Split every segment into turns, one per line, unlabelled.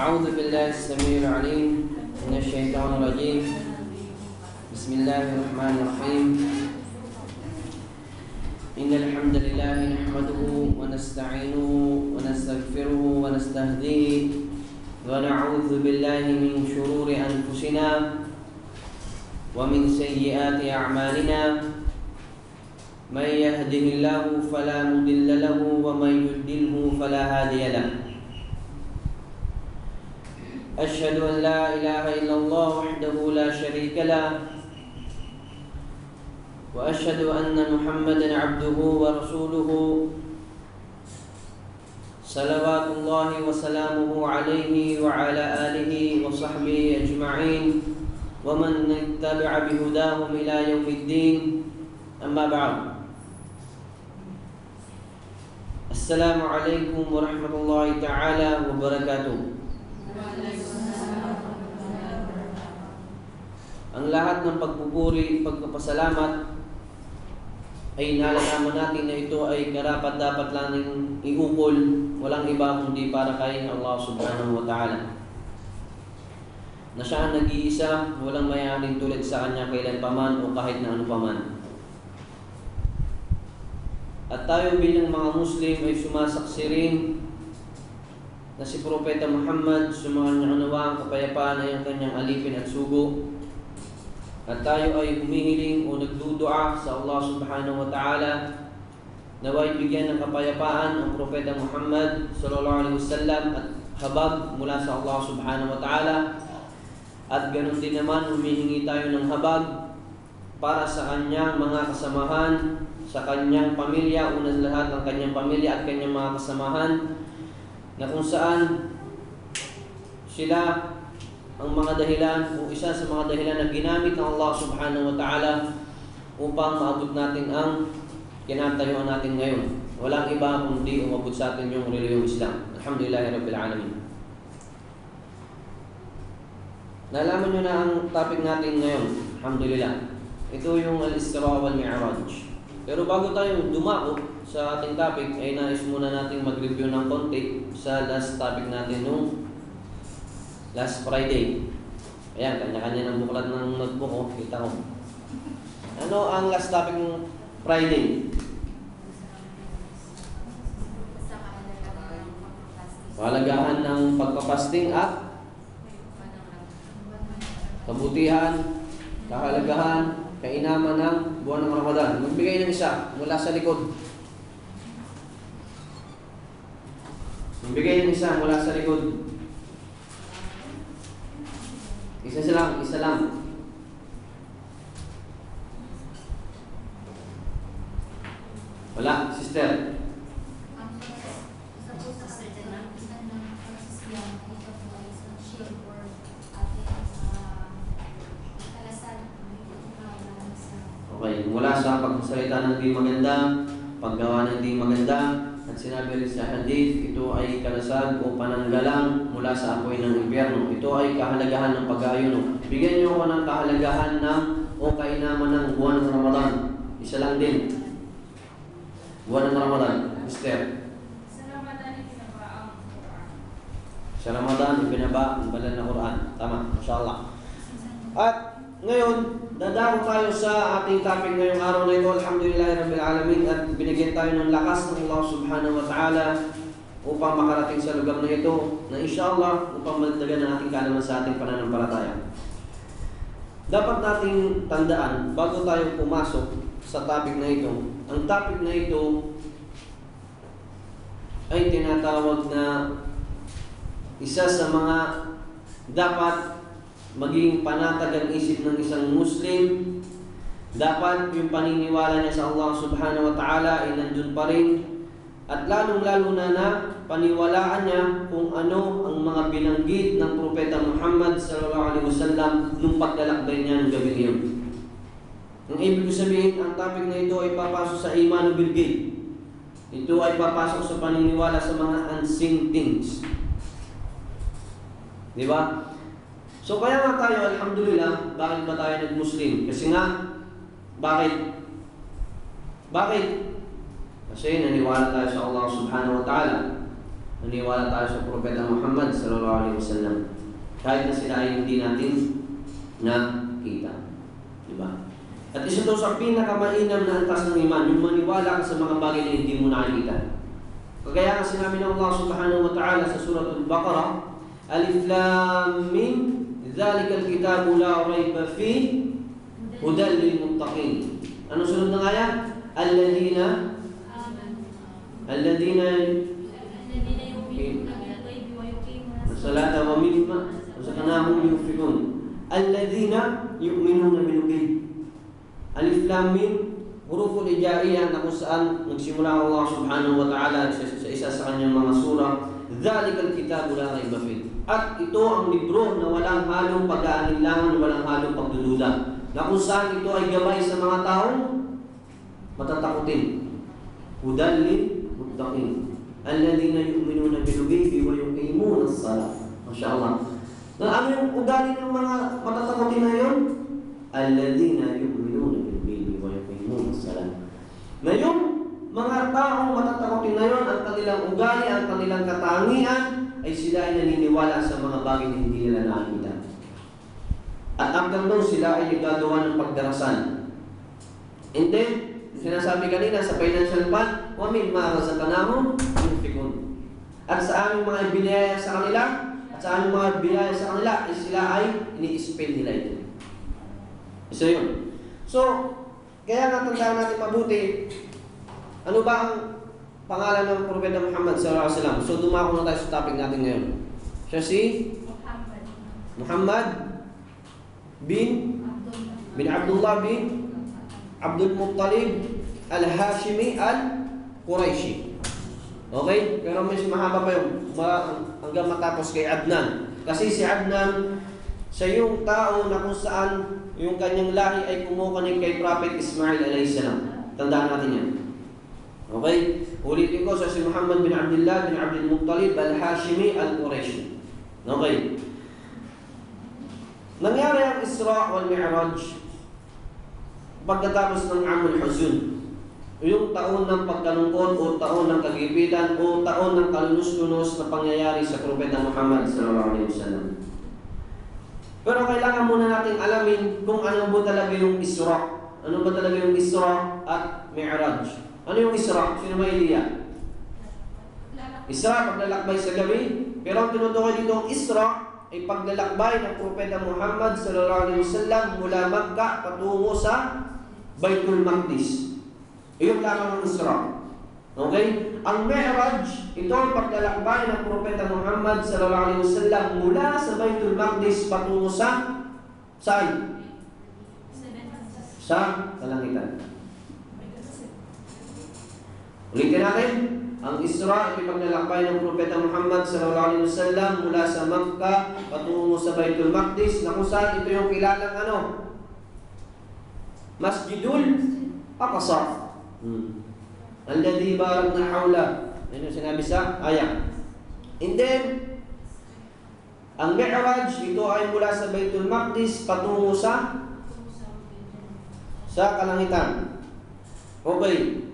أعوذ بالله السميع العليم من الشيطان الرجيم. بسم الله الرحمن الرحيم. إن الحمد لله نحمده ونستعينه ونستغفره ونستهديه ونعوذ بالله من شرور أنفسنا ومن سيئات أعمالنا. من يهده الله فلا مضل له ومن يضلله فلا هادي له. أشهد أن لا إله إلا الله وحده لا شريك له وأشهد أن محمدا عبده ورسوله صلوات الله وسلامه عليه وعلى آله وصحبه أجمعين ومن اتبع بهداهم إلى يوم الدين. أما بعد. السلام عليكم ورحمة الله تعالى وبركاته. Ang lahat ng pagpupuri, pagpapasalamat ay nalalaman natin na ito ay karapat-dapat lang iukol, walang iba kundi para kay Allah subhanahu wa ta'ala, na siya ang nag-iisa, walang mayaring tulad sa kanya kailan paman o kahit na ano paman. At tayo bilang mga Muslim ay sumasaksi rin na si Propeta Muhammad, sumanganya kanawa ang kapayapaan ay ang kanyang alipin at sugo. At tayo ay humihiling o nagdudua sa Allah subhanahu wa ta'ala naway bigyan ng kapayapaan ang Propeta Muhammad sallallahu alaihi wasallam at habag mula sa Allah subhanahu wa ta'ala. At ganoon din naman humihingi tayo ng habag para sa kanyang mga kasamahan, sa kanyang pamilya, una sa lahat ang kanyang pamilya at kanyang mga kasamahan, na kung saan sila ang mga dahilan o isa sa mga dahilan na ginamit ng Allah subhanahu wa ta'ala upang maabot natin ang kinatayuan natin ngayon. Walang iba kundi umabot sa atin yung reliyong Islam. Alhamdulillahi Rabbil Alamin. Nalaman nyo na ang topic natin ngayon. Alhamdulillah. Ito yung Al-Isra wal Mi'raj. Pero bago tayo dumako sa ating topic, ay nais muna natin mag-review ng konti sa last topic natin nung last Friday. Ayan, kanya-kanya ng buklat ng notebook ko. Kita ko. Ano ang last topic ng Friday? Pahalagahan ng pagpapasting at kabutihan, kahalagahan, kainaman ng buwan ng Ramadan. Magbigay ng isa mula sa likod. Magbigay ng isa mula sa likod. Isa lang. Wala, sister. Okay, mula sa pagsasalita ng di maganda, paggawa ng di maganda, at sinabi rin sa hadith, ito ay kalasag o pananggalang mula sa apoy ng impyerno. Ito ay kahalagahan ng pag-aayuno. Bigyan niyo ako ng kahalagahan ng o kainaman ng buwan ng Ramadan. Isa lang din. Buwan ng Ramadan. Mister.
Sa Ramadan, ibinaba ang Quran.
Sa Ramadan, ibinaba ang banal na Quran. Tama, mashallah. At ngayon, dadako tayo sa ating topic ngayong araw na ito. Alhamdulillahi Rabbil Alamin. At binigyan tayo ng lakas ng Allah subhanahu wa ta'ala upang makarating sa lugar na ito, na inshallah upang madagdagan ang ating kaalaman sa ating pananampalataya. Dapat nating tandaan bago tayo pumasok sa topic na ito, ang topic na ito ay tinatawag na isa sa mga dapat maging panatag ang isip ng isang Muslim. Dapat yung paniniwala niya sa Allah subhanahu wa ta'ala ay nandun pa rin, at lalong-lalo na paniwalaan niya kung ano ang mga binanggit ng Propeta Muhammad sallallahu alaihi wasallam nung paglalakbay niya ng gabi iyon. Ang ibig sabihin, ang topic na ito ay papasok sa Iman bil Ghaib. Ito ay papasok sa paniniwala sa mga unseen things. Di ba? So kaya nga tayo, alhamdulillah, bakit ba tayo nag-Muslim? Kasi nga, bakit? Kasi naniwala tayo sa Allah subhanahu wa ta'ala. Naniwala tayo sa Propeta Muhammad sallallahu alaihi wasallam. Kahit na sila ay hindi natin nakita. Diba? At isa ito sa pinakamainam na antas ng iman, yung maniwala ka sa mga bagay na hindi mo nakikita. Kagaya nga sinabi ng Allah subhanahu wa ta'ala sa surah Al-Baqarah, Alif Lam Mim, Dhalikal kitabu la rayba fihi, hudan lil muttaqin. Ano sunod ng ayat? Alladhina salata wa mimma razaqnahum yunfiqun. Alladhina yu'minuna bil ghaib. Alif Lam Mim, huruful hijaiyah na kung saan nagsimula Allah subhanahu wa ta'ala sa isa sa kanyang mga surah, Dhalikal kitabu la rayba fihi. At ito ang libro na walang halong pag-aalinlangan, walang halong pagdududa, na kung saan ito ay gabay sa mga taong matatakutin. Hudan lil muttaqin. Alladhina yu'minuna bil ghaibi wa yuqimuna as-salah. Masyaallah. Na ano yung ugali ng mga matatakutin na yun? Alladhina yu'minuna bil ghaibi wa yuqimuna as-salah. Na yung mga taong matatakutin na yun, ang kanilang ugali, ang kanilang katangian, ay sila ay naniniwala sa mga bagay na hindi nila nakikita. At hanggang doon sila ay gagawa ng pagdarasan. And then, sinasabi kanina sa financial plan, wa mimma razaqnahum yunfiqun. At sa aming mga biniyaya sa kanila, at sa aming mga biniyaya sa kanila, ay sila ay ini-spend nila ito. So yun. So, kaya nga tandaan natin mabuti, ano ba ang pangalan ng Propeta Muhammad sallallahu alaihi wasallam? So dumako na tayo sa topic natin ngayon. Siya si Muhammad bin Abdullah bin Abdul Muttalib al-Hashimi al-Quraishi. Okay? Pero mas mahaba pa yung hanggang matapos kay Adnan. Kasi si Adnan, siya yung tao na kung saan yung kanyang lahi ay kumukunik kay Prophet Ismail alayhis salam. Tandaan natin yan. Okay? Ulitin ko, si Muhammad bin Abdullah bin Abdul Muttalib al-Hashimi al-Quraishi. Okay. Nangyari ang Isra wal Mi'raj pagkatapos ng Amul Huzun. Yung taon ng pagkalungkot o taon ng kagipitan o taon ng kalunos-lunos na pangyayari sa Propeta Muhammad sallallahu alaihi wasallam. Pero kailangan muna nating alamin kung ano ba talaga yung Isra. Ano ba talaga yung Isra at Mi'raj? Ano yung Isra? Sino may idea? Isra, paglalakbay sa gabi. Pero ang tinutukoy dito ang Isra ay paglalakbay ng Propeta Muhammad sallallahu alaihi wasallam mula Makkah patungo sa Baitul Maqdis. Iyon lamang ang Isra. Okay? Ang Mi'raj, ito ang paglalakbay ng Propeta Muhammad sallallahu alaihi wasallam mula sa Baitul Maqdis patungo sa saan? Sa kalangitan. Ulitin natin, ang Isra ay paglalakbay ng Propeta Muhammad sallallahu alaihi wasallam mula sa Makkah patungo sa Baitul Maqdis, na kung saan ito yung kilalang ano? Masjidul Aqsa. Alladhi barakna hawla. Ano yung sinabi sa ayat? And then, ang Mi'raj, ito ay mula sa Baitul Maqdis patungo sa kalangitan. Okay.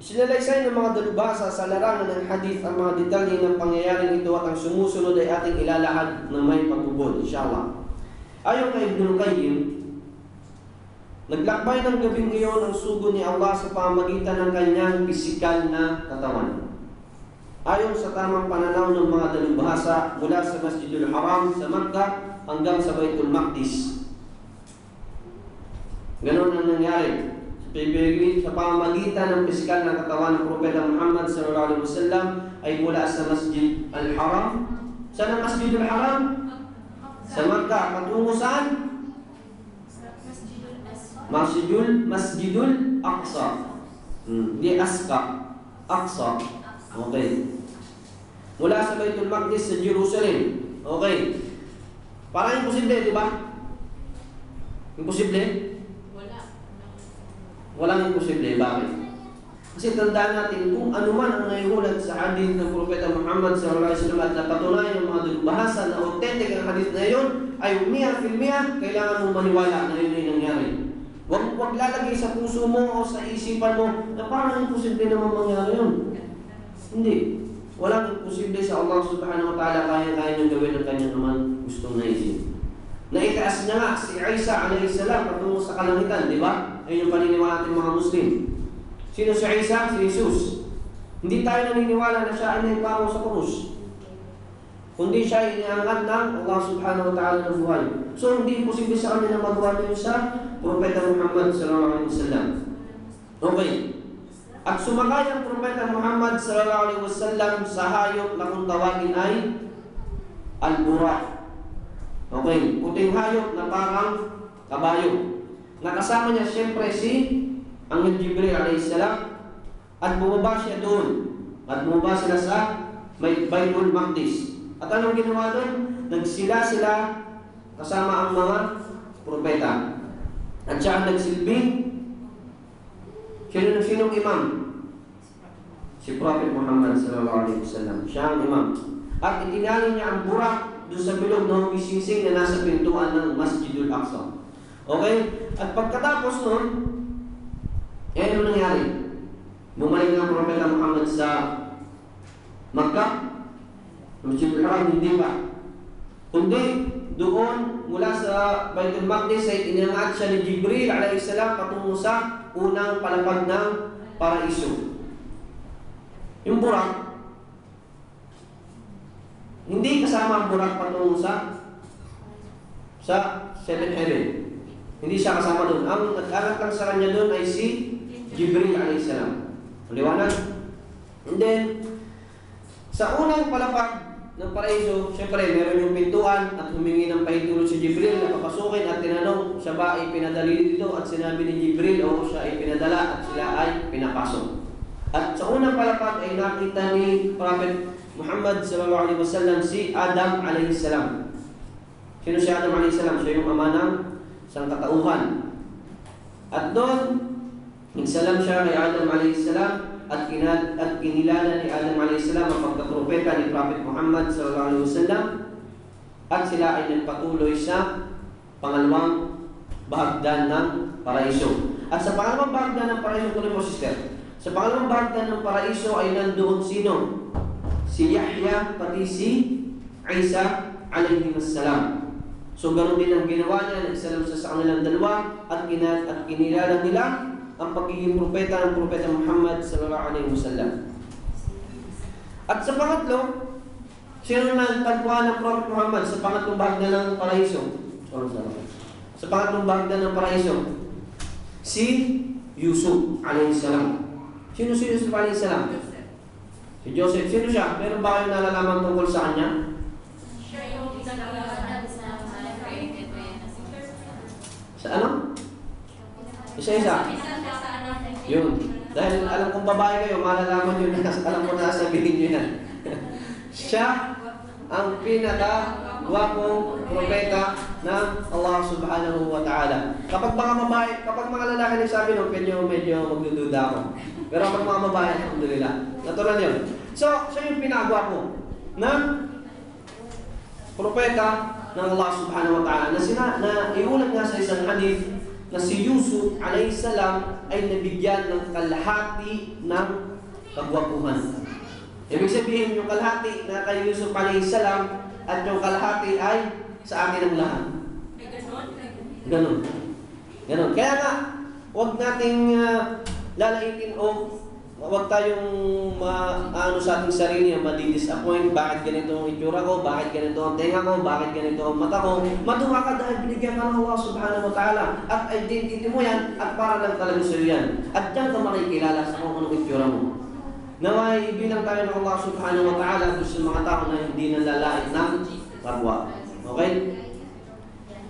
Sinalaysay ng mga dalubhasa sa larangan ng hadith ang mga detalye ng pangyayaring ito at ang sumusunod ay ating ilalahad ng may pagbubod, inshallah. Ayon kay Ibnul Qayyim, naglakbay ng gabing iyon ang sugo ni Allah sa pamamagitan ng kanyang pisikal na katawan. Ayon sa tamang pananaw ng mga dalubhasa mula sa Masjidul Haram sa Makkah hanggang sa Baitul Maqdis. Ganon ang nangyari. Sa pamamagitan ng pisikal na katawan ng Propeta Muhammad sallallahu alaihi wasallam ay mula sa Masjid Al-Haram. Saan ang Masjid Al-Haram? Sa Makkah. Patungo saan? Masjidul Aqsa. Di Aqsa. Aqsa. Okay. Mula sa Baitul Maqdis sa Jerusalem. Okay. Parang imposible, di ba? Imposible? Walang imposible. Bakit? Kasi tandaan natin kung ano man ang naiulat sa hadith ng Propeta Muhammad sallallahu alaihi wasallam at napatunayan ng mga dalubhasa na authentic ang hadith na yun, ay miya fil miya, kailangan mong maniwala na yun ay nangyari. Huwag lalagay sa puso mo o sa isipan mo na parang imposible naman mangyari yun. Hindi. Walang imposible sa Allah subhanahu wa ta'ala, kaya-kaya niyang gawin ang kanyang amang gustong naisin. Naitaas niya nga si Isa alayhi salam patungo sa kalangitan, di ba? Ayun yung paniniwala natin mga Muslim. Sino si Isa? Si Jesus. Hindi tayo naniniwala na siya ay naipaw sa krus, kundi siya ay iniangat ng Allah subhanahu wa ta'ala ng buhay. So hindi imposible sa kanya na magawa niyo sa Propeta Muhammad sallallahu alaihi wasallam. Okay. At sumakay ang Propeta Muhammad sallallahu alaihi wasallam sa hayop na kung tawagin ay al-Buraq. Okay, puting hayop na parang kabayo. Nakasama niya siyempre si Anghel Jibril alayhi salam, at bumaba siya doon. At bumaba sila sa Baitul Maqdis. At anong ginawa doon? Nagsila sila kasama ang mga propeta. At siya ang nagsilbing sinong imam? Si Prophet Muhammad sallallahu alaihi wasallam. Siya ang imam. At itinali niya ang burak doon sa bilog na humisising na nasa pintuan ng Masjidul Aqsa. Okay? At pagkatapos nun, ano nangyari? Bumalik ng Propeta Muhammad sa Makkah, Masjidul Haram, hindi pa. Kundi doon mula sa Baitul Maqdis ay inangat siya ni Jibril alayhi salam patungo sa unang palapag ng paraiso. Yung burak, hindi kasama ang burak patungo sa seventh heaven. Hindi siya kasama doon. Ang nag-anak lang sa kanya doon ay si Jibril alayhi salam. Maliwanag? And then, sa unang palapag ng paraiso, siyempre meron yung pintuan at humingi ng pahintulot si Jibril na papasukin at tinanong siya ba ay pinadali dito, at sinabi ni Jibril o siya ay pinadala at sila ay pinapasok. At sa unang palapag ay nakita ni Prophet Muhammad sallallahu alaihi wasallam si Adam alayhi salam. Sino si Adam alayhi salam? Siya yung ama ng sangkatauhan. At doon nagsalam siya kay Adam alayhi salam at kinilala ni Adam alayhi salam ang pagkapropeta ni Prophet Muhammad sallallahu alaihi wasallam, at sila ay nagpatuloy sa pangalawang bahagdan ng paraiso. At sa pangalawang bahagdan ng paraiso, tuloy mo sister, sa pangalawang bahagdan ng paraiso ay nandoon sino? Si Yahya pati si Isa alayhi salam. So ganoon din ang ginawa niya, nagsalam sa kanilang dalawa at kinilala nila ang pagiging propeta ng Propeta Muhammad sallallahu alaihi wasallam. At sa pangatlo, sino na tagpuan ng Prophet Muhammad sa pangatlong bahagdan ng paraiso? Sa pangatlong bahagdan ng paraiso, si Yusuf alayhi salam. Sino si Yusuf alayhi salam? Si Joseph. Sino siya? Meron ba kayong nalalaman tungkol sa kanya?
Siya yung
Sa ano? Isa-isa. Yun. Dahil alam kong babae kayo, malalaman yun. Alam ko na sabihin nyo yan. Siya ang pinaka-gwapong propeta ng Allah subhanahu wa ta'ala. Kapag mga lalaki nagsabi nung medyo magdududa ako. Pero kapag mga babae, alhamdulillah. Natural yun. So, siya yung pinaka-gwapo ng propeta ng Allah subhanahu wa ta'ala na iulat nga sa isang hadith na si Yusuf alayhi salam ay nabigyan ng kalahati ng kagwapuhan. Ibig sabihin, yung kalahati na kay Yusuf alayhi salam at yung kalahati ay sa akin ang lahat. Ganon. Kaya nga, huwag nating lalaitin o huwag tayong ano sa ating sarili na madi-disappoint. Bakit ganito ang itsura ko? Bakit ganito ang tenga ko? Bakit ganito ang mata ko? Matuwa ka dahil binigyan ka ng Allah subhanahu wa ta'ala. At identity mo yan at para lang talaga sa'yo yan. At diyan ka makikilala sa kung anong itsura mo. Naway bilang tayo ng Allah subhanahu wa ta'ala sa mga tao na hindi nalalait ng kapwa. Okay?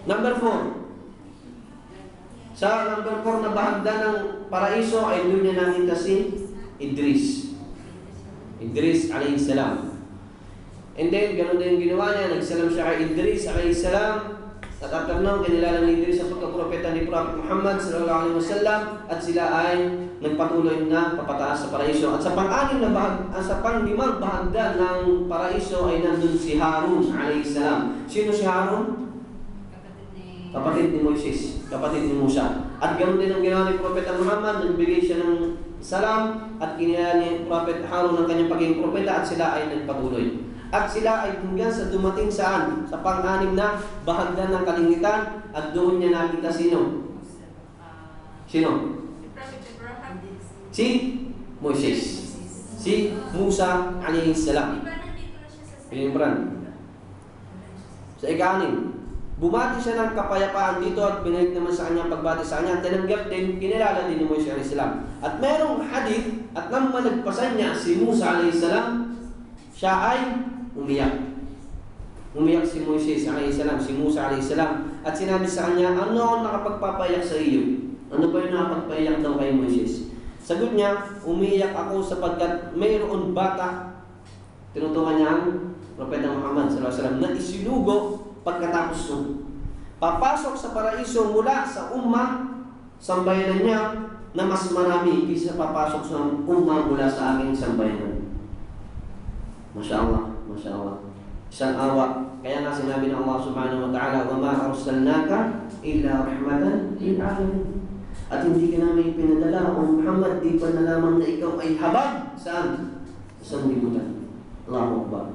Number 4. Sa number 4 na bahagdan ng paraiso ay doon niya nakita si Idris alayhi salam. And then, ganoon din ginawa niya. Nagsalam siya kay Idris alayhi salam. At after nun, kinilala ni Idris ang pagkapropeta ni Prophet Muhammad sallallahu alaihi wasallam. At sila ay nagpatuloy na papataas sa paraiso. At sa pang-limang bahagdan ng paraiso ay nandun si Harun alayhi salam. Sino si Harun? Kapatid ni Moises, kapatid ni Musa. At ganoon din ang ginawa ni Propeta Muhammad. Nagbigay siya ng salam at kinilala ni Prophet Harun ang kanyang pagiging propeta at sila ay nagpatuloy. At sila ay hanggang sa dumating saan? Sa pang-anim na bahagdan ng kalingitan at doon niya nakita sino? Sino? Si Moises. Si Musa alayhi salam. Pinimbrand. Sa ika-anim, bumati siya ng kapayapaan dito at binalik naman sa kanya pagbati sa kanya. At tinanggap din, kinilala din ni Moises alayhi salam. At merong hadith at nang malagpasan niya si Musa alayhi salam, siya ay umiyak. Umiyak si Moises alayhi salam, si Musa alayhi salam. At sinabi sa kanya, ano ang nakapagpapayak sa iyo? Ano ba yung nakapagpayak daw kay Moises? Sagot niya, umiyak ako sapagkat mayroon bata, tinutukan niya ang Propeta Muhammad sallallahu alaihi wasallam, na isinugo pagkatapos nun. Papasok sa paraiso mula sa sambayanan niya na mas marami kaysa papasok sa mula sa aking sambayanan. Masya Allah, Masya Allah. Isang awa. Kaya nga sinabi ng Allah subhanahu wa ta'ala, وَمَا أَرْسَلْنَاكَ إِلَّا رَحْمَةً لِلْعَالَمِينَ. At hindi ka namin pinadala, O Muhammad, di pa na lamang na ikaw ay habag saan? Sa sanglibutan. Allahu Akbar.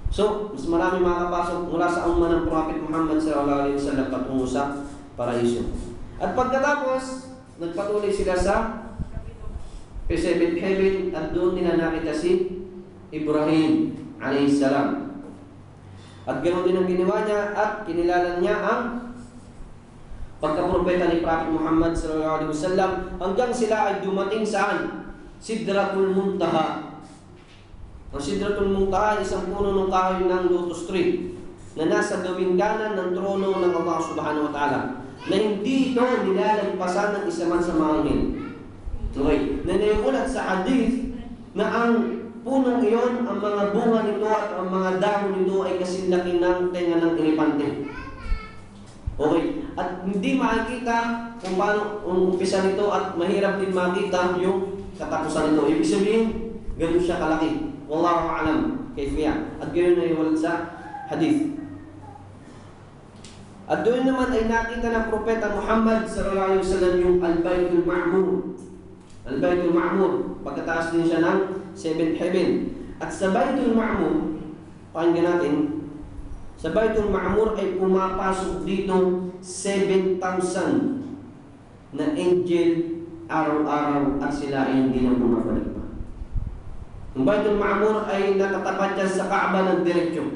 So, mas marami makakapasok mula sa umma ng Prophet Muhammad sallallahu alaihi wasallam patungo sa paraiso. At pagkatapos, nagpatuloy sila sa seventh heaven at doon nila nakita si Ibrahim alayhi salam. At ganoon din ang ginawa niya at kinilala niya ang pagkapropeta ni Prophet Muhammad sallallahu alaihi wasallam hanggang sila ay dumating saan? Sidratul Muntaha. Ang Sidratul Muntaha ay isang puno ng kahoy ng lotus tree na nasa gawing kanan ng trono ng Allah subhanahu wa ta'ala, na hindi ito nilalagpasan ng isa man sa mga anghel. Okay. Na naiulat sa hadith na ang punong iyon, ang mga bunga nito at ang mga dahon nito ay kasinlaki ng tenga ng elepante. Okay. At hindi makikita kung paano umpisa nito at mahirap din makita yung katapusan nito. Ibig sabihin, ganun siya kalaki. Wallahu a'lam kayfiya. At ganun na iwalat sa hadith. At doon naman ay nakita ng Propeta Muhammad sallallahu alaihi wasallam yung Al-Baitul Ma'mur. Al-Baitul Ma'mur. Pagkataas din siya ng seventh heaven. At sa Baitul Ma'mur, pakinggan natin, sa Baitul Ma'mur ay pumapasok dito 7,000 na angel araw-araw at sila ay hindi na bumabalik pa. Ang Baitul Ma'mur ay nakatapat dyan sa Kaaba ng diretsyo.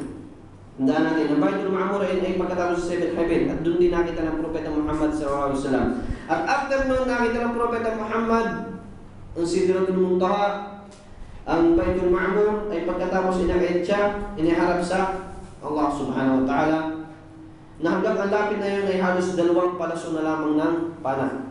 Tandaan natin, ang Baitul Ma'mur ay pagkatapos sa 7th heaven at doon din nakita ng Propeta Muhammad sallallahu alaihi wasallam. At after noon nakita ng Propeta Muhammad ang Sidratul Muntaha. Ang Baitul Ma'mur ay pagkatapos inakit siya, iniharap sa Allah subhanahu wa ta'ala, na hanggang ang lapit na yun ay halos 2 palaso na lamang ng pana.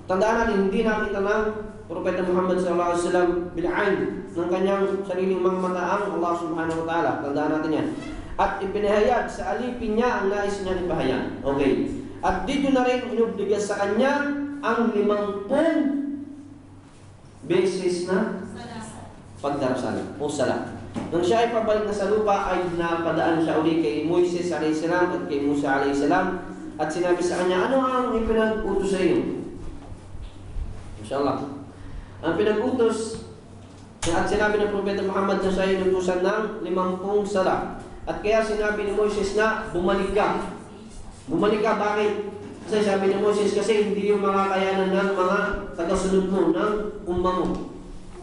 Tandaan natin, hindi nakita ng Propeta Muhammad sallallahu alaihi wasallam bil'ain ng kanyang sariling mga mata ang Allah subhanahu wa ta'ala. Tandaan natin yan. At ipinahayag sa alipin niya ang nais niya ipahayag. Okay. At dito na rin inubliga sa kanya ang 50 beses na pagdarasal o sala. Nang siya ay pabalik na sa lupa ay napadaan siya uli kay Moises alayhi salam at kay Musa alayhi salam at sinabi sa kanya, ano ang ipinag-utos sa iyo? Inshallah. Ang pinag-utos at sinabi ng Propeta Muhammad na siya ay inutusan ng 50 sala. At kaya sinabi ni Moises na bumalik ka. Bumalik ka, bakit? Kasi sabi ni Moises, kasi hindi yung mga kayanan ng mga tagasunod mo, ng umma mo.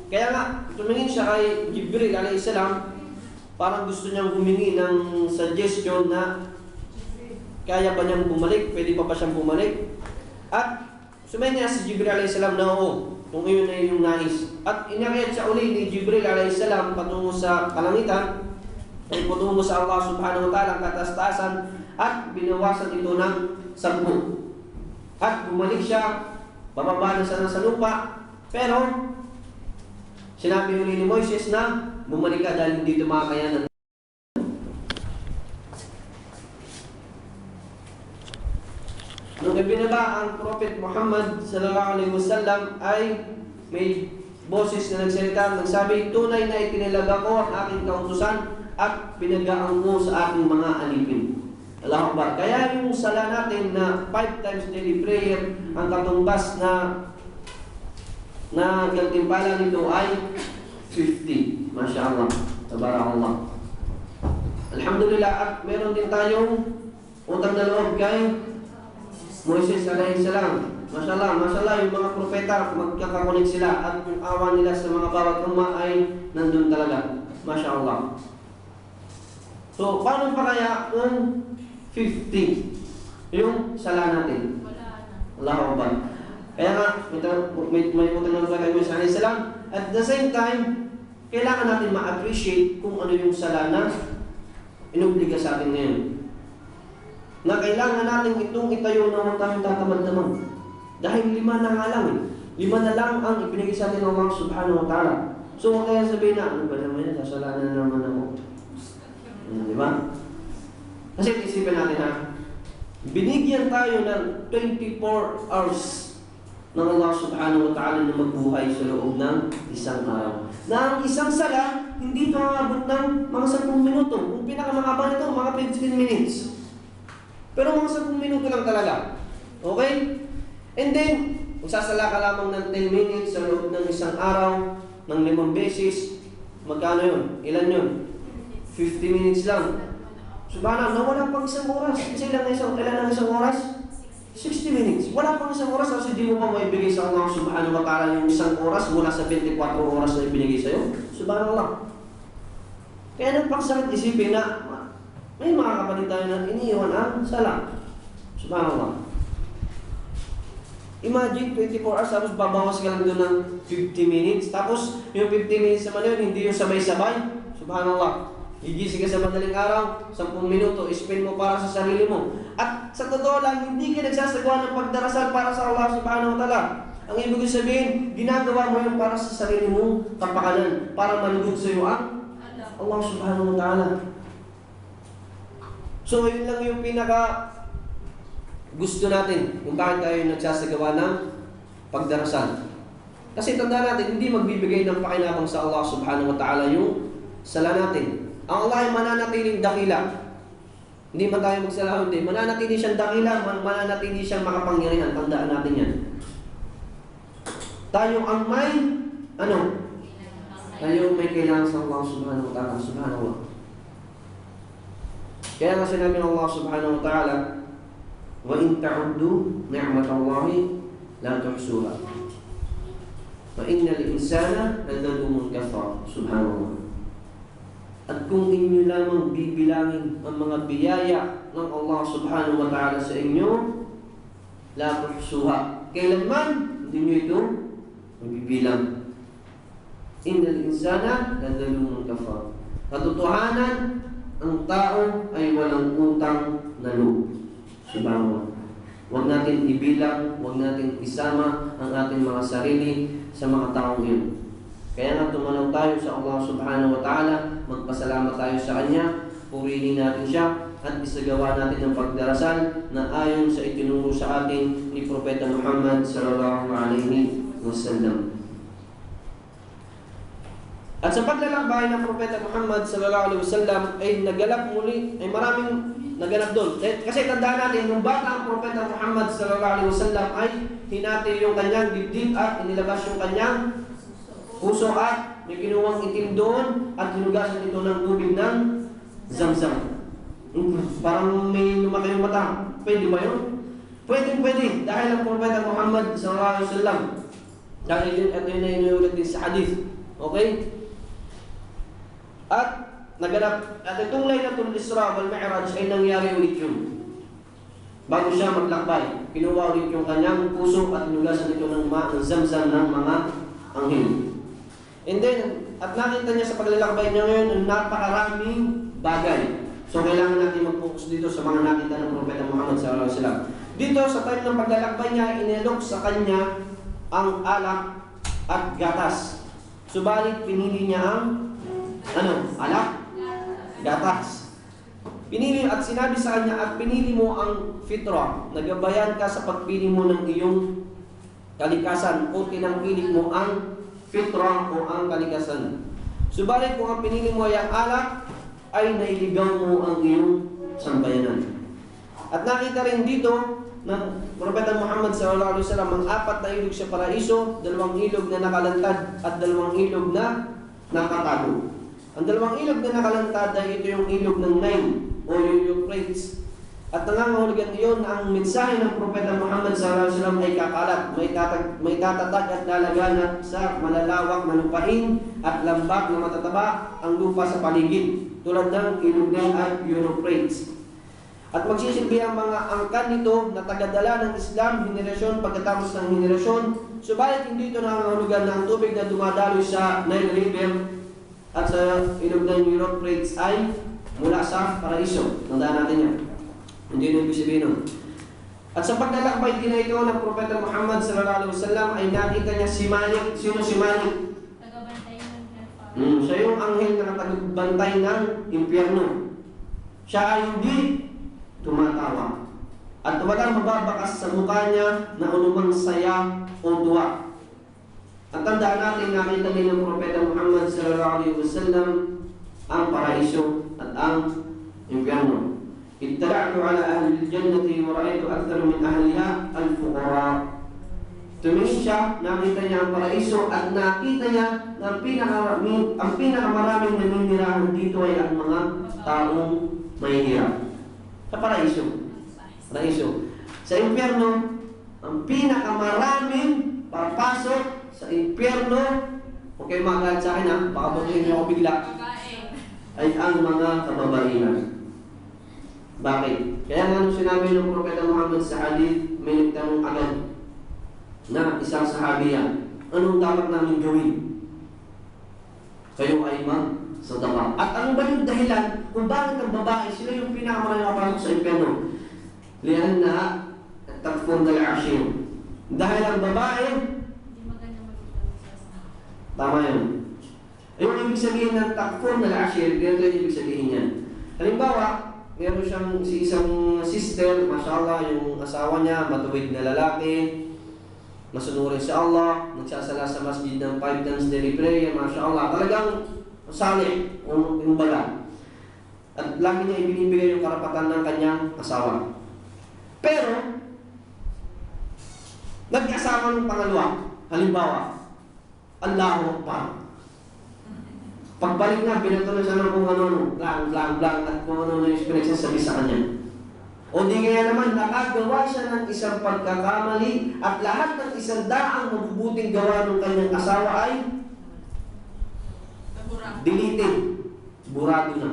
Kaya nga, tumingin siya kay Jibril alayhi salam, parang gusto niyang humingi ng suggestion na kaya ba niyang bumalik, pwede pa siyang bumalik. At sumayin niya si Jibril alayhi salam na oo, kung iyon na yung nais. At inakayat siya uli ni Jibril alayhi salam patungo sa kalangitan, ay patungo sa Allah subhanahu wa ta'ala ang kataas-taasan at binawasan ito ng 10. At bumalik siya, bababa na siya sa lupa, pero sinabi uli ni Moises na bumalik ka dahil hindi ito makakayanan. Nung ibinaba ang Prophet Muhammad sallallahu alaihi wasallam ay may boses na nagsalita, nagsabi, tunay na itinilaga ko ang aking kautusan at pinagaan ko sa aking mga alipin. Allahu Akbar. Kaya yung sala natin na 5 times daily prayer ang katumbas na na gantimpala nito ay 50. Masya Allah. Tabarakallah. Alhamdulillah. At meron din tayong utang na loob kay Moises alayhi salam. Masya Allah, yung mga propeta, magkakakunik sila at yung awa nila sa mga bawat umma ay nandun talaga. Masya Allah. So, paano pa kaya kung 50 yung sala natin?
Wala na.
Allahu Akbar. Kaya nga, may utang na loob kay Moises alayhi salam. At the same time, kailangan natin ma-appreciate kung ano yung sala na inubliga sa atin ngayon. Na kailangan natin itong itayo na huwag tayong tatamad-tamad. Dahil 5 na nga lang 5 na lang ang ipinigay sa atin ng Allah subhanahu wa ta'ala. So huwag kaya sabihin na, ano ba naman yan, kasalanan naman ako. Di ba? Kasi isipin natin ha, binigyan tayo ng 24 hours ng Allah subhanahu wa ta'ala na magbuhay sa loob ng isang araw. Na ang isang sala, hindi makakabot ng mga 10 minuto. Kung pinakamahaba nito, mga 15 minutes. Pero mga 10 minuto lang talaga. Okay? And then, magsasala ka lamang ng 10 minutes sa loob ng isang araw, ng 5 beses. Magkano yun? Ilan yun? 50 minutes lang. Subhanallah, nawala pang isang oras. Kasi ilan ang isang oras? 60 minutes. Wala pang isang oras kasi di mo pa maibigay sa Allah subhanahu wa ta'ala yung isang oras mula sa 24 oras na ibinigay sa'yo. Subhanallah. Kaya nagpaksakit isipin na may mga kapatid tayo na iniiwan ang sala. Subhanallah. Imagine 24 hours tapos babawas ka lang doon ng 50 minutes. Tapos yung 50 minutes naman yun, hindi yung sabay-sabay. Subhanallah. Gigising ka sa madaling araw, 10 minuto, spend mo para sa sarili mo. At sa totoo lang, hindi ka nagsasagawa ng pagdarasal para sa Allah subhanahu wa ta'ala. Ang ibig sabihin, ginagawa mo yun para sa sarili mong kapakanan, para malugod sa iyo ang Allah subhanahu wa ta'ala. So yun lang yung pinaka gusto natin kung bakit tayo nagsasagawa ng pagdarasal. Kasi tanda natin, hindi magbibigay ng pakinabang sa Allah subhanahu wa ta'ala yung sala natin. Ang Allah ay mananatiling dakila. Hindi man tayo magsala, hindi. Mananatili siyang dakila, mananatili siyang makapangyarihan. Tandaan natin yan. Tayo ang may, tayo may kailangan sa Allah subhanahu wa ta'ala. Subhanallah. Kaya nga sinabi ng Allah subhanahu wa ta'ala, وَإِن تَعُدُّوا نِعْمَةَ اللَّهِ لَا تُحْصُوهَا وَإِنَّ الْإِنسَانَ لَظَلُومٌ كَفَّارٌ. Subhanallah. At kung inyo lamang bibilangin ang mga biyaya ng Allah subhanahu wa ta'ala sa inyo, la tuhsuha. Kailanman, hindi nyo ito mabibilang. Innal insana lazalumun kafar. Katotohanan, ang tao ay walang utang na loob. Subhanallah. Huwag natin ibilang, huwag natin isama ang ating mga sarili sa mga taong yun. Kaya nga tumanaw tayo sa Allah subhanahu wa ta'ala, magpasalamat tayo sa Kanya, purihin natin siya, at isagawa natin ang pagdarasal na ayon sa itinuro sa atin ni Propeta Muhammad sallallahu alaihi wasallam. At sa paglalakbay ng Propeta Muhammad sallallahu alaihi wasallam ay nagalap muli, ay maraming naganap doon. Kasi tandaan natin, nung bata ang Propeta Muhammad sallallahu alaihi wasallam ay hinati yung kanyang dibdib at inilabas yung kanyang puso at may kinuwang itim doon at hinugasan ito ng tubig ng Zamzam. Parang may lumaki yung mata. Pwede ba yun? Pwede. Dahil ang Propeta Muhammad sallallahu alaihi wasallam, dahil yun at yun ay inuulit din sa hadith. Okay? At naganap, at itong Laylatul Isra wal Mi'raj ay nangyari ulit yun. Bago siya maglakbay, kinuha ulit yung kanyang puso at hinugasan ito ng Zamzam ng mga anghel. And then, at nakita niya sa paglalakbay niya ngayon ang napakaraming bagay. So, kailangan natin mag-focus dito sa mga nakita ng Propeta Muhammad sallallahu alaihi wasallam. Dito, sa time ng paglalakbay niya, inilok sa kanya ang alak at gatas. Subalit, pinili niya ang alak? Gatas. Pinili at sinabi sa kanya, at pinili mo ang fitra. Nagabayan ka sa pagpili mo ng iyong kalikasan o tinangkilik mo ang fitra o ang kalikasan. Subalit kung ang pinili mo ay ang alak, ay nailigaw mo ang iyong sambayanan. At nakita rin dito ng Propeta Muhammad sallallahu alaihi wasallam ang 4 na ilog sa paraiso, 2 ilog na nakalantad at 2 ilog na nakatago. Ang 2 ilog na nakalantad ay ito yung ilog ng Nile o yung Euphrates. At nangangahulugan iyon na ang mensahe ng Propeta Muhammad sallallahu alaihi wasallam ay kakalat, may tatatag at lalaganat sa malalawak na lupain at lambak na matataba ang lupa sa paligid, tulad ng ilog Nile at Euphrates. At magsisilbi ang mga angkan nito na tagadala ng Islam henerasyon pagkatapos ng henerasyon, subalit hindi ito nangangahulugan na ang tubig na dumadaloy sa Nile River at sa ilog ng Euphrates ay mula sa paraiso. Tandaan natin yan. Hindi na ibig sabihin nun. At sa paglalakbay din na ito ng Propeta Muhammad sallallahu alaihi wasallam ay nakita niya si Malik. Sino si Malik?
Tagabantay ng hellfire.
Siya yung anghel na tagabantay ng impyerno. Siya ay hindi tumatawa. At walang mababakas sa mukha niya na anumang saya o duwa. At tandaan natin, nakita din ng Propeta Muhammad sallallahu alaihi wasallam ang paraiso at ang impyerno. Ittala'tu ala ahli al-jannati wa ra'aytu akthar min ahliha al-fuqara. Tumingin siya, nakita niya ang paraiso at nakita niya na ang pinakamaraming naninirahan dito ay ang mga taong mahihirap. Sa paraiso. Sa impyerno, ang pinakamaraming papasok sa impyerno, okay mga sa akin ha, baka batuhin niyo ako bigla, ay ang mga kababaihan. Bakit? Kaya nga nung sinabi ng Propeta Muhammad sa hadith, may nagtanong agad na isang sahabiya, anong dapat namin gawin? Kayo ay magsadaka. At ano ba yung dahilan kung bakit ang babae, sila yung pinakamaraming kapasok sa impyerno? Lian na takfur dal ashir. Dahil ang babae,
Hindi maganda magkita.
tama yun. Yung ibig sabihin ng takfur dal ashir, ganito yung ibig sabihin niya. Halimbawa, meron siyang isang sister, mashallah, yung asawa niya, matuwid na lalaki, masunurin sa Allah, nagsasala sa masjid ng 5 times daily prayer, mashallah, talagang salih, yung baga. At lagi niya ibinibigay yung karapatan ng kanyang asawa. Pero, nag-asawa ng pangalawa, halimbawa, Allahu Akbar. Pagbalik na, binato na siya ng kung ano, blang, at kung ano yung experience sabi sa kanya. O di kaya naman, nakagawa siya ng isang pagkakamali at lahat ng 100 mabubuting gawa ng kanyang asawa ay deleted. Burado na.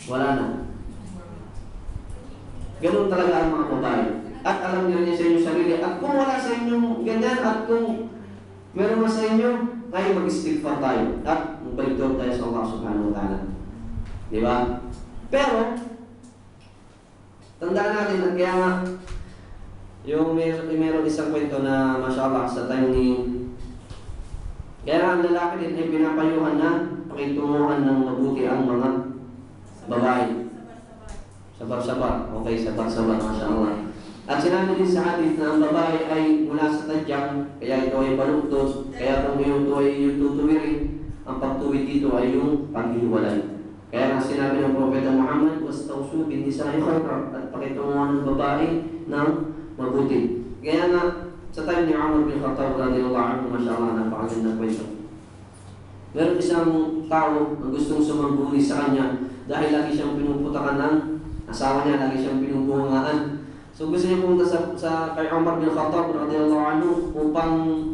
Wala na. Ganun talaga ang mga babae. At alam niyo niya sa inyong sarili. At kung wala sa inyong ganyan, at kung meron na sa inyo, ay mag-istighfar tayo. At magbalik tayo sa Allah subhanahu wa ta'ala. Di ba? Pero, tandaan natin na kaya nga, yung meron isang kwento na mashallah sa time ni kaya nga ang lalaki din ay pinapayuhan na pakitunguhan ng mabuti ang mga babae. Sabar-sabar. Okay, sabar-sabar, mashallah. At sinabi din sa hadith na ang babae ay mula sa tadyang, kaya ito ay baluktot, kaya kung ito ay tutuwirin, ang pagtuwid dito ay yung paghiwalay. Kaya nga sinabi ng Propeta Muhammad, wastawsu bin nisa'i khayran, at pakitunguhan ng babae ng mabuti. Kaya nga, sa time ni Umar bin Khattab radhiyallahu anhu, mashallah, napakagandang kwento. Meron isang tao na gustong sumambuli sa kanya dahil lagi siyang pinuputakan ng asawa niya, lagi siyang pinubungaan. So gusto niya pumunta sa kay Umar bin Khattab radhiyallahu anhu upang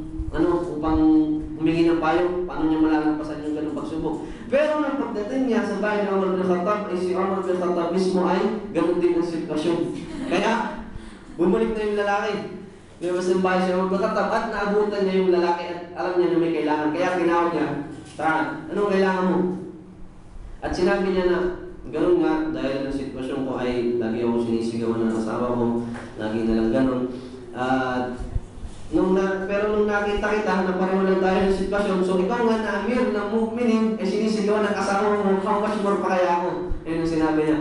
humingi ng payo paano niya malalampasan yung ganung pagsubok. Pero nang pagdating niya sa bahay ni Umar bin Khattab, ay si Umar bin Khattab mismo ay ganun din ang sitwasyon. Kaya bumalik na yung lalaki. Lumabas ng bahay si Umar bin Khattab at naabutan niya yung lalaki at alam niya na may kailangan. Kaya tinawag niya, "Tara, anong kailangan mo?" At sinabi niya na ganun nga, dahil ang sitwasyon ko ay lagi akong sinisigawan ng asawa ko, lagi na lang ganun. Pero nung nakita kita na pareho lang tayo ng sitwasyon, so ikaw nga na amir ng mu'minin, eh sinisigawan ng asawa mo, how much more pa kaya ako? Ayun ang sinabi niya.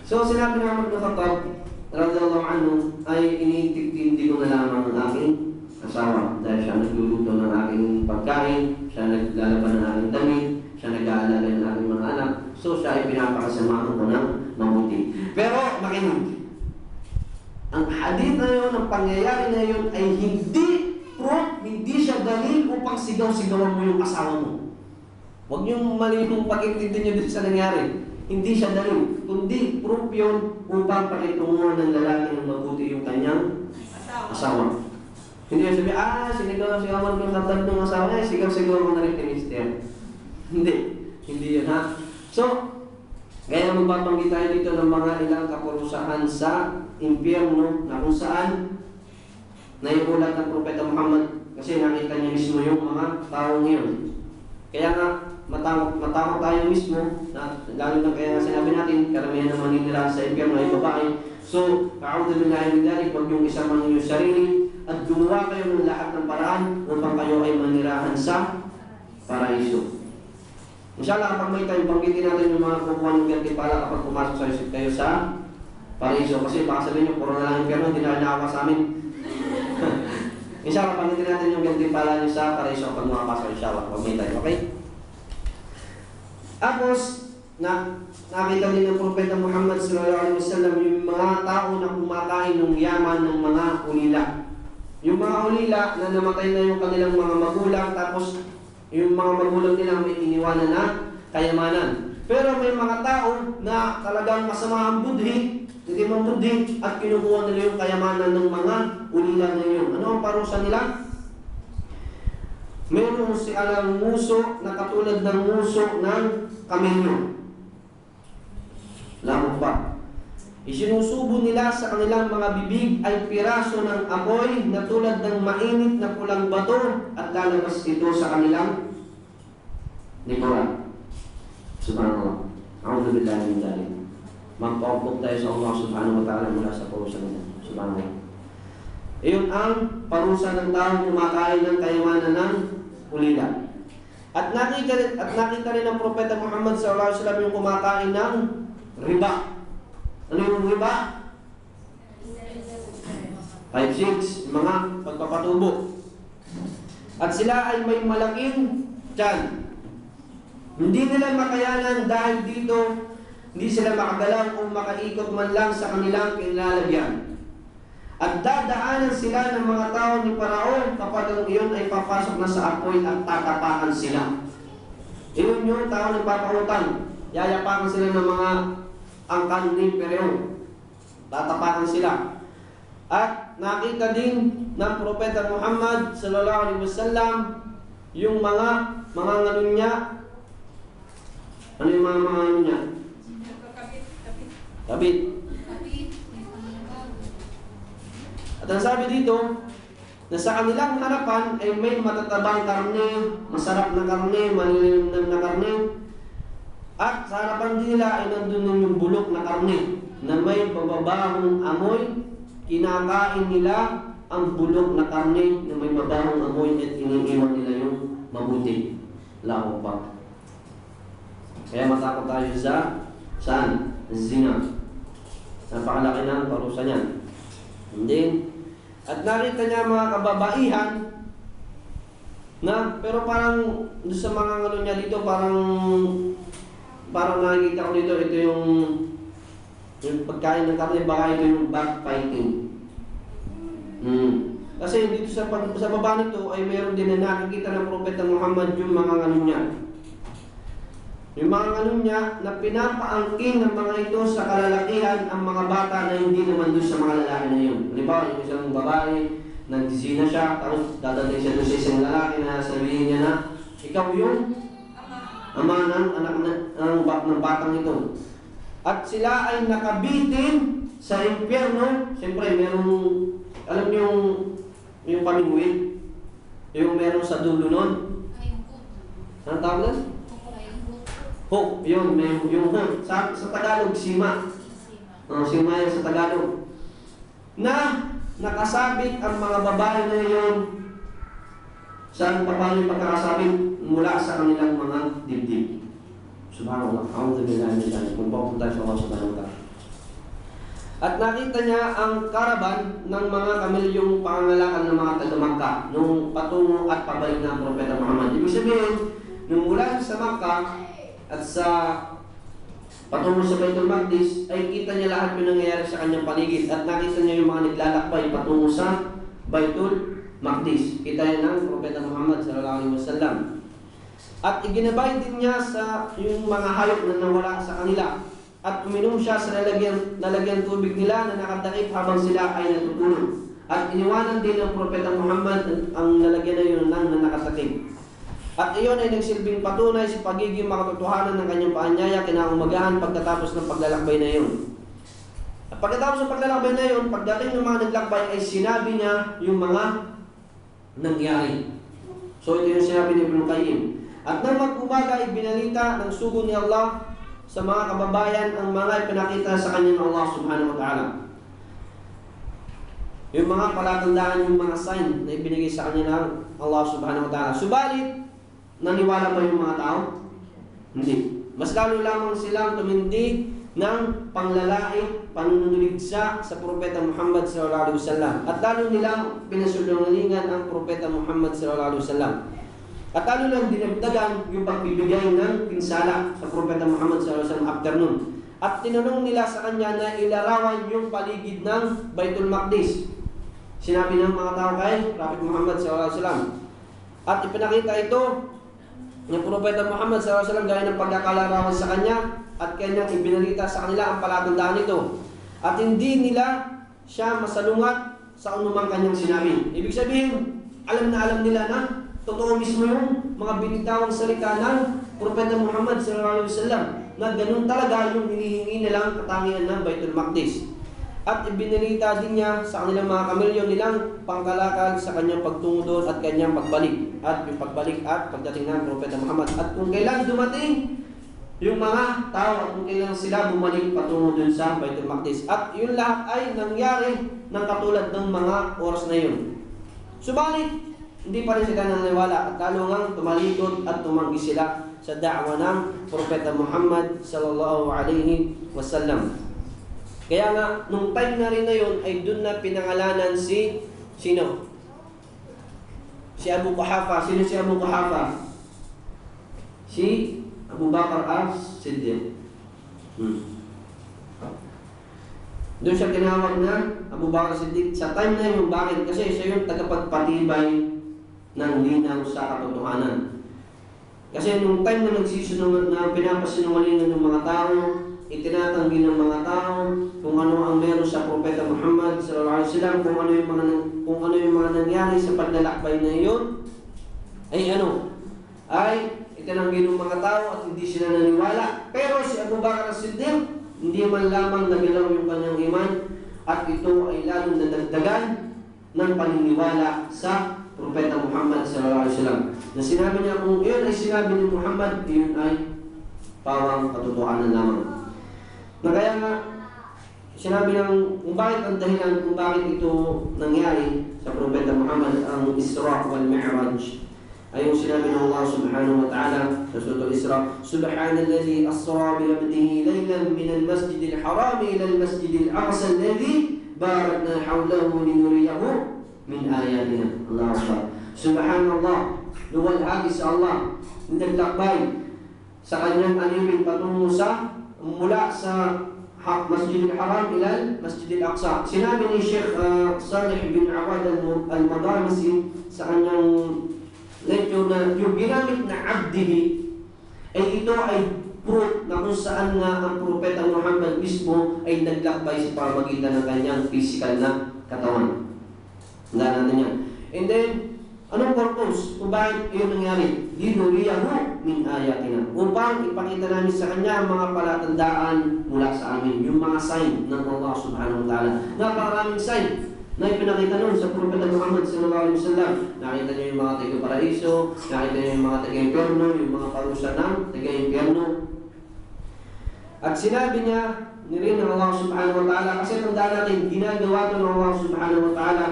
So sinabi ng Umar bin Khattab, radhiyallahu anhu, ay iniintindi ko na lamang ang aking asawa dahil siya nagluluto ng aking pagkain, siya naglalaban ng aking damit, siya nag-aalaga ng aking mga anak. So siya ay pinapakasamahan ko ng mabuti. Pero makinig. Ang hadith na yun, ang pangyayari na yun ay hindi proof, hindi siya dalil upang sigaw-sigawan mo yung asawa mo. Huwag niyong mali yung pag-intindi niyo dito sa nangyari. Hindi siya dalil, kundi proof yun upang pakitunguhan ng lalaki ng mabuti yung kanyang asawa. Hindi yung sabi, sigaw-sigawan ko ng tatag ng asawa niya, sigaw-sigawan mo na rin ni Mister. Hindi yun ha. So, kaya magbabanggit tayo dito ng mga ilang kaparusahan sa impyerno na kung saan naiulat ng Propeta Muhammad kasi nakita niya mismo yung mga tao ngayon. Kaya nga, matakot tayo mismo na lalo na kaya sinabi natin, karamihan ng maninira sa impyerno ay babae. So, ka'udhu billahi min dhalik, huwag yung isama niyo yung sarili at gumawa kayo ng lahat ng paraan upang kayo ay manirahan sa paraiso. Inshallah, kapag may time, banggitin natin yung mga kukuha ng gantimpala kapag pumasok kayo sa paraiso. Kasi baka sabihin nyo, puro na lang yung perno, hindi na naawa sa amin. Inshallah, banggitin natin yung gantimpala nyo sa paraiso kapag makapasok. Inshallah, kapag may time, okay? Tapos, nakita din ng Propeta Muhammad sallallahu alaihi wasallam yung mga tao na kumakain ng yaman ng mga ulila. Yung mga ulila na namatay na yung kanilang mga magulang, tapos yung mga magulang nila may iniwanan na kayamanan. Pero may mga tao na talagang masama ang budhi, hindi mabudhi, at kinukuha nila yung kayamanan ng mga ulila na yun. Ano ang parusa nila? Mayroon silang muso na katulad ng muso ng kamelyo. Lamang pa. Isinusubo nila sa kanilang mga bibig ay piraso ng apoy na tulad ng mainit na pulang bato at lalabas ito sa kanilang likuran. Subhanallah. A'udhu billahi min dhalik. Magpaupok tayo sa Allah subhanahu wa ta'ala mula sa parusa nila. Subhanallah. Iyon ang parusa ng taong kumakain ng kayamanan ng ulila. At nakita rin ng Propeta Muhammad sallallahu alaihi wasallam yung kumakain ng riba. Ano yung riba? 5-6, mga pagpapatubo. At sila ay may malaking tiyan. Hindi nila makayanan dahil dito, hindi sila makagalaw o makaikot man lang sa kanilang kinalalagyan. At dadaanan sila ng mga tao ni Paraon kapag ang iyon ay papasok na sa apoy at tatapakan sila. Iyon yung tao ng papautan. Yayapakan sila ng mga angkan ni Paraon. Tatapakan sila. At nakita din ng Propeta Muhammad sallallahu alaihi wasallam yung mga ngano niya. Ano yung mga ngano niya? Kabit. At ang sabi dito, na sa kanilang harapan ay may matatabang karne, masarap na karne, malilimnam na karne. At sa harapan din nila ay nandun yung bulok na karne na may bababahong amoy. Kinakain nila ang bulok na karne na may babahong amoy at iniiwan nila yung mabuti. Lako pa. Kaya matakot tayo sa saan? Zina. Napakalaki na ang parusa niyan. Hindi. At nakita niya mga kababaihan na, pero parang sa mga ano niya dito, parang nakikita ko dito, ito yung pagkain ng karne, baka ito yung backfighting. Kasi dito sa baba nito ay mayroon din na nakikita ng Propeta Muhammad yung mga ano niya. Yung mga ano niya na pinapaangkin ng mga ito sa kalalakihan ang mga bata na hindi naman doon sa mga lalaki na yun. Halimbawa, yung isang babae, nag-zina siya, tapos dadating siya doon sa isang lalaki na sabihin niya na, ikaw yung ama ng anak ng batang ito. At sila ay nakabitin sa impyerno. Siyempre, merong, alam niyo yung pamingwit, yung meron sa dulo nun. Anong tawag na? Hook, yun, yung hook. Sa Tagalog, sima. Sima yan sa Tagalog. Na nakasabit ang mga babae na yun. Saan pa paano yung pagkakasabit? Mula sa kanilang mga dibdib. Subhanallah. A'udhu billahi min dhalik. Kung papunta sa Allah subhanahu wa ta'ala. At nakita niya ang karaban ng mga kamilyong pangangalakan ng mga taga-Makkah nung patungo at pabalik ng Propeta Muhammad. Ibig sabihin, nung mula sa Makkah at sa patungo sa Baitul Maqdis, ay kita niya lahat yung nangyayari sa kanyang paligid at nakita niya yung mga naglalakbay patungo sa Baitul Maqdis. Kita yan ng Propeta Muhammad sallallahu alaihi wasallam. At iginabay din niya sa yung mga hayop na nawala sa kanila. At uminom siya sa lalagyan tubig nila na nakatakip habang sila ay natutulog. At iniwanan din ng Propeta Muhammad ang lalagyan na yun ng nakatakip. At iyon ay nagsilbing patunay sa pagiging makatotohanan ng kanyang paanyaya kinaumagahan pagkatapos ng paglalakbay na iyon. At pagkatapos ng paglalakbay na iyon, pagdating ng mga naglakbay ay sinabi niya yung mga nangyari. So ito yung sinabi ni Ibn Qayyim. At nang mag-umaga ay binalita ng sugo ni Allah sa mga kababayan ang mga ipinakita sa kanya ng Allah subhanahu wa ta'ala. Yung mga palatandaan, yung mga sign na ibinigay sa kanya ng Allah subhanahu wa ta'ala. Subalit, naniwala ba yung mga tao? Hindi. Mas lalo lamang silang tumindi ng panglalait, panunuligsa sa Propeta Muhammad sallallahu alaihi wasallam. At lalo nilang pinasulungalingan ang Propeta Muhammad sallallahu alaihi wasallam. At lalo lang dinagdagan yung pagbibigay ng pinsala sa Propeta Muhammad sallallahu alaihi wasallam after nun. At tinanong nila sa kanya na ilarawan yung paligid ng Baitul Maqdis. Sinabi ng mga tao kay Prophet Muhammad sallallahu alaihi wasallam. At ipinakita ito ng Propeta Muhammad SAW gaya ng pagkakalarawan sa kanya at kanyang ibinalita sa kanila ang palatandaan nito. At hindi nila siya masalungat sa anumang kanyang sinabi. Ibig sabihin, alam na alam nila na totoo mismo yung mga binitawang salita ng Propeta Muhammad SAW na ganun talaga yung hinihingi nilang katangian ng Baitul Maqdis. At ibinalita din niya sa kanilang mga kamilyo nilang pangkalakal sa kanyang pagtungo doon at kanyang pagbalik. At yung pagbalik at pagdating ng Propeta Muhammad. At kung kailan dumating yung mga tao at kung kailan sila bumalik patungo doon sa Baitul Maqdis. At yun lahat ay nangyari ng katulad ng mga oras na yun. Subalit, hindi pa rin sila naniniwala at lalo ngang tumalikod at tumanggi sila sa da'wa ng Propeta Muhammad sallallahu alaihi wasallam. Kaya nga, nung time na rin na yun, ay dun na pinangalanan si sino? Si Abu Quhafa. Sino si Abu Quhafa? Si Abu Bakar as-Siddiq. Doon siya tinawag na Abu Bakar as-Siddiq. Sa time na yun, bakit? Kasi siya yung tagapagpatibay ng linaw sa katotohanan. Kasi nung time na nagsisunod na pinapasinungalingan ng mga tao, itinatanggi ng mga tao kung ano ang meron sa Propeta Muhammad sallallahu alaihi wasallam, kung ano yung mga nangyari sa paglalakbay na iyon, ay itinanggi ng mga tao at hindi sila naniwala. Pero si Abu Bakar as-Siddiq, hindi man lamang nagilaw yung kanyang iman at ito ay lalong nadagdagan ng paniniwala sa Propeta Muhammad sallallahu alaihi wasallam. Na sinabi niya kung iyon ay sinabi ni Muhammad, iyon ay pawang katotohanan lamang. Na kaya nga, sinabi ng kung bakit ang dahilan kung bakit ito nangyari sa Propeta Muhammad ang Isra wal Mi'raj ay yung sinabi ng Allah subhanahu wa ta'ala sa Surah Al-Isra, Subhanalladhi asra bi 'abdihi laylan min al-masjid al-haram ila al-masjid al-aqsa alladhi barakna hawlahu linuriyahu min ayatina. Allahu Akbar. Subhanallah, luwalhati sa Allah, naglakbay sa kanyang alipin patungo sa mula sa Masjid al-Haram ila Masjid al-Aqsa. Sinabi ni Sheikh Salih bin Awad al-Madamisi sa kanyang lecture na yung ginamit na abdihi ay ito ay proof na kung saan nga ang Propeta Muhammad mismo ay naglakbay sa pamamagitan ng kanyang physical na katawan. Handa natin yan. And then, anong purpose? Kung bakit yun nangyari? Linuriyahu min ayatina. Upang ipakita namin sa kanya ang mga palatandaan mula sa amin. Yung mga sign ng Allah subhanahu wa ta'ala. Napakaraming sign na ipinakita nun sa Propeta Muhammad sallallahu alaihi wasallam. Nakita niyo yung mga taga-paraiso, nakita niyo yung mga taga-impyerno, yung mga parusa ng taga-impyerno. At sinabi niya rin ng Allah subhanahu wa ta'ala, kasi tandaan natin, ginagawa ito ng Allah subhanahu wa ta'ala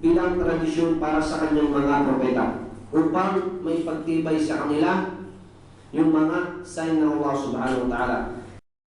bilang tradisyon para sa kanyang mga propeta upang may pagtibay sa kanila yung mga sign ng Allah subhanahu wa ta'ala.